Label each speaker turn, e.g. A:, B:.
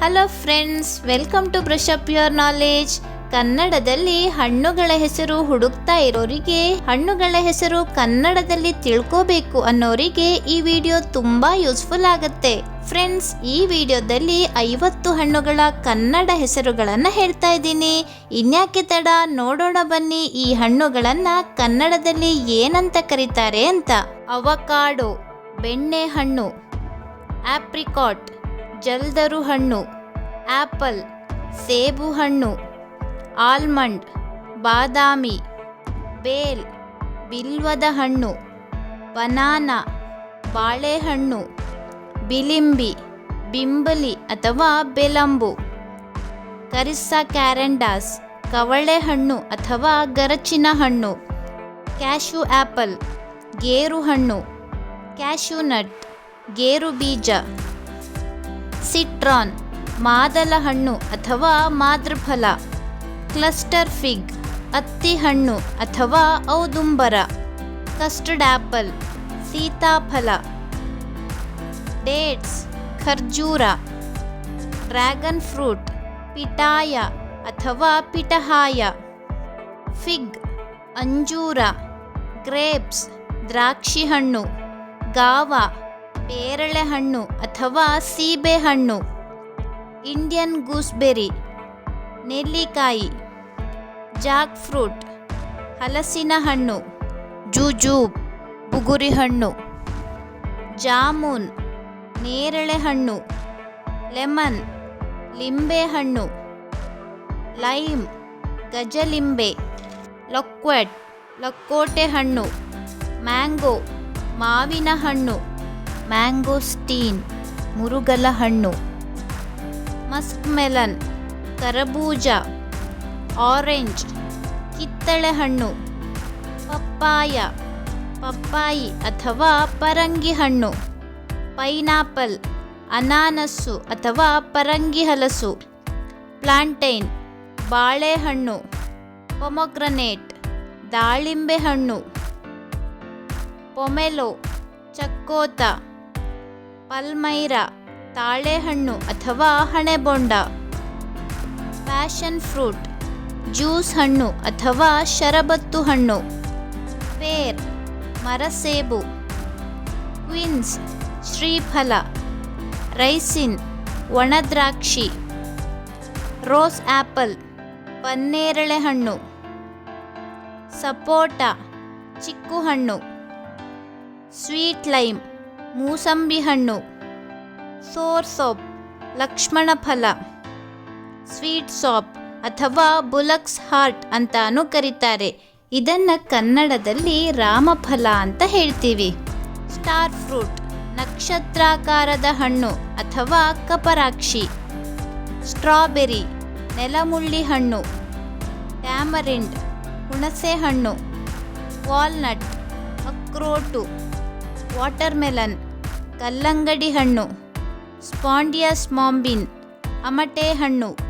A: Hello friends, welcome to brush up your knowledge. ಕನ್ನಡದಲ್ಲಿ ಹಣ್ಣುಗಳ ಹೆಸರು ಹುಡುಕ್ತಾ ಇರೋರಿಗೆ, ಹಣ್ಣುಗಳ ಹೆಸರು ಕನ್ನಡದಲ್ಲಿ ತಿಳ್ಕೋಬೇಕು ಅನ್ನೋರಿಗೆ ಈ ವಿಡಿಯೋ ತುಂಬಾ ಯೂಸ್ಫುಲ್ ಆಗುತ್ತೆ. ಫ್ರೆಂಡ್ಸ್, ಈ ವಿಡಿಯೋದಲ್ಲಿ 50 ಹಣ್ಣುಗಳ ಕನ್ನಡ ಹೆಸರುಗಳನ್ನ ಹೇಳ್ತಾ ಇದ್ದೀನಿ. ಇನ್ಯಾಕೆ ತಡ, ನೋಡೋಣ ಬನ್ನಿ ಈ ಹಣ್ಣುಗಳನ್ನ ಕನ್ನಡದಲ್ಲಿ ಏನಂತ ಕರೀತಾರೆ ಅಂತ. ಅವಕಾಡೋ, ಬೆಣ್ಣೆ ಹಣ್ಣು. ಆಪ್ರಿಕಾಟ್, ಜಲ್ದರು ಹಣ್ಣು. ಆಪಲ್, ಸೇಬು ಹಣ್ಣು. ಆಲ್ಮಂಡ್, ಬಾದಾಮಿ. ಬೇಲ್, ಬಿಲ್ವದ ಹಣ್ಣು. ಬನಾನಾ, ಬಾಳೆಹಣ್ಣು. ಬಿಲಿಂಬಿ, ಬಿಂಬಲಿ ಅಥವಾ ಬೆಲಂಬು. ಕರಿಸ್ಸಾ ಕ್ಯಾರೆಂಡಾಸ್, ಕವಳೆ ಹಣ್ಣು ಅಥವಾ ಗರಚಿನ ಹಣ್ಣು. ಕ್ಯಾಶ್ಯೂ ಆಪಲ್, ಗೇರು ಹಣ್ಣು. ಕ್ಯಾಶ್ಯೂ ನಟ್, ಗೇರು ಬೀಜ. ಸಿಟ್ರಾನ್, ಮಾದಲ ಹಣ್ಣು ಅಥವಾ ಮಾತೃಫಲ. ಕ್ಲಸ್ಟರ್ ಫಿಗ್, ಅತ್ತಿ ಹಣ್ಣು ಅಥವಾ ಔದುಂಬರ. ಕಸ್ಟರ್ಡ್ ಆಪಲ್, ಸೀತಾಫಲ. ಡೇಟ್ಸ್, ಖರ್ಜೂರ. ಡ್ರ್ಯಾಗನ್ ಫ್ರೂಟ್, ಪಿಟಾಯ ಅಥವಾ ಪಿಟಹಾಯ. ಫಿಗ್, ಅಂಜೂರ. ಗ್ರೇಪ್ಸ್, ದ್ರಾಕ್ಷಿ ಹಣ್ಣು. ಗಾವಾ, ಪೇರಳೆ ಹಣ್ಣು ಅಥವಾ ಸೀಬೆ ಹಣ್ಣು. ಇಂಡಿಯನ್ ಗೂಸ್ಬೆರಿ, ನೆಲ್ಲಿಕಾಯಿ. ಜಾಕ್ ಫ್ರೂಟ್, ಹಲಸಿನ ಹಣ್ಣು. ಜೂಜೂಬ್, ಬುಗುರಿ ಹಣ್ಣು. ಜಾಮೂನ್, ನೇರಳೆ ಹಣ್ಣು. ಲೆಮನ್, ಲಿಂಬೆ ಹಣ್ಣು. ಲೈಮ್, ಗಜಲಿಂಬೆ. ಲೊಕ್ವೆಟ್, ಲಕ್ಕೋಟೆ ಹಣ್ಣು. ಮ್ಯಾಂಗೋ, ಮಾವಿನ ಹಣ್ಣು. ಮ್ಯಾಂಗೋಸ್ಟೀನ್, ಮುರುಗಲ ಹಣ್ಣು. ಮಸ್ಕ್ ಮೆಲನ್, ಕರಬೂಜ. ಆರೆಂಜ್, ಕಿತ್ತಳೆ ಹಣ್ಣು. ಪಪ್ಪಾಯ, ಪಪ್ಪಾಯಿ ಅಥವಾ ಪರಂಗಿ ಹಣ್ಣು. ಪೈನಾಪಲ್, ಅನಾನಸ್ಸು ಅಥವಾ ಪರಂಗಿ ಹಲಸು. ಪ್ಲಾಂಟೈನ್, ಬಾಳೆಹಣ್ಣು. ಪೊಮೊಗ್ರನೇಟ್, ದಾಳಿಂಬೆ ಹಣ್ಣು. ಪೊಮೆಲೊ, ಚಕ್ಕೋತ. ಪಲ್ಮೈರಾ, ತಾಳೆಹಣ್ಣು ಅಥವಾ ಹಣೆಬೊಂಡ. ಪ್ಯಾಷನ್ ಫ್ರೂಟ್, ಜ್ಯೂಸ್ ಹಣ್ಣು ಅಥವಾ ಶರಬತ್ತು ಹಣ್ಣು. ಪೇರ್, ಮರಸೇಬು. ಕ್ವಿನ್ಸ್, ಶ್ರೀಫಲ. ರೈಸಿನ್, ಒಣದ್ರಾಕ್ಷಿ. ರೋಸ್ ಆಪಲ್, ಪನ್ನೇರಳೆ ಹಣ್ಣು. ಸಪೋಟ, ಚಿಕ್ಕು ಹಣ್ಣು. ಸ್ವೀಟ್ ಲೈಮ್, ಮೂಸಂಬಿ ಹಣ್ಣು. ಸೋರ್ ಸೋಪ್, ಲಕ್ಷ್ಮಣ ಫಲ. ಸ್ವೀಟ್ ಸಾಪ್ ಅಥವಾ ಬುಲಕ್ಸ್ ಹಾರ್ಟ್ ಅಂತಾನೂ ಕರೀತಾರೆ. ಇದನ್ನ ಕನ್ನಡದಲ್ಲಿ ರಾಮಫಲ ಅಂತ ಹೇಳ್ತೀವಿ. ಸ್ಟಾರ್ ಫ್ರೂಟ್, ನಕ್ಷತ್ರಾಕಾರದ ಹಣ್ಣು ಅಥವಾ ಕಪರಾಕ್ಷಿ. ಸ್ಟ್ರಾಬೆರಿ, ನೆಲಮುಳ್ಳಿ ಹಣ್ಣು. ಟ್ಯಾಮರಿಂಡ್, ಹುಣಸೆ ಹಣ್ಣು. ವಾಲ್ನಟ್, ಅಕ್ರೋಟು. ವಾಟರ್ಮೆಲನ್, ಕಲ್ಲಂಗಡಿ ಹಣ್ಣು. ಸ್ಪಾಂಡಿಯಸ್ ಮಾಂಬಿನ್, ಅಮಟೆ ಹಣ್ಣು.